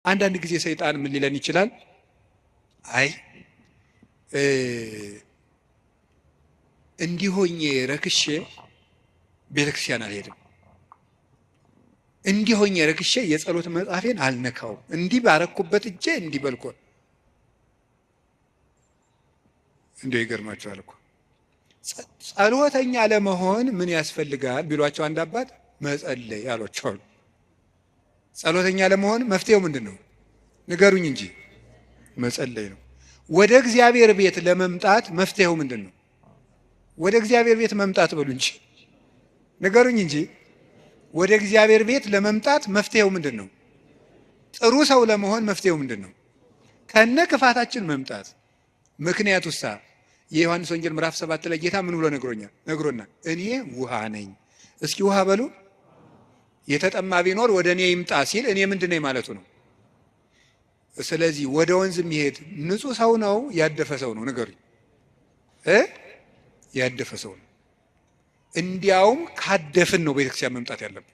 አንዳንድ ጊዜ ሰይጣን ምን ሊለን ይችላል? አይ እንዲሆኜ ረክሼ ቤተክርስቲያን አልሄድም፣ እንዲሆኜ ረክሼ የጸሎት መጽሐፌን አልነካውም፣ እንዲህ ባረኩበት እጄ እንዲህ በልኮ እንዲሁ ይገርማቸዋል እኮ። ጸሎተኛ ለመሆን ምን ያስፈልጋል ቢሏቸው አንድ አባት መጸለይ አሏቸዋል። ጸሎተኛ ለመሆን መፍትሄው ምንድን ነው? ንገሩኝ እንጂ መጸለይ ነው። ወደ እግዚአብሔር ቤት ለመምጣት መፍትሄው ምንድን ነው? ወደ እግዚአብሔር ቤት መምጣት በሉ እንጂ ንገሩኝ እንጂ ወደ እግዚአብሔር ቤት ለመምጣት መፍትሄው ምንድን ነው? ጥሩ ሰው ለመሆን መፍትሄው ምንድን ነው? ከነ ክፋታችን መምጣት። ምክንያቱሳ የዮሐንስ ወንጌል ምዕራፍ 7 ላይ ጌታ ምን ብሎ ነግሮናል? እኔ ውሃ ነኝ። እስኪ ውሃ በሉ። የተጠማ ቢኖር ወደ እኔ ይምጣ ሲል እኔ ምንድን ነኝ ማለቱ ነው። ስለዚህ ወደ ወንዝ የሚሄድ ንጹህ ሰው ነው ያደፈ ሰው ነው? ንገሩኝ። ያደፈ ሰው ነው። እንዲያውም ካደፍን ነው ቤተክርስቲያን መምጣት ያለብን።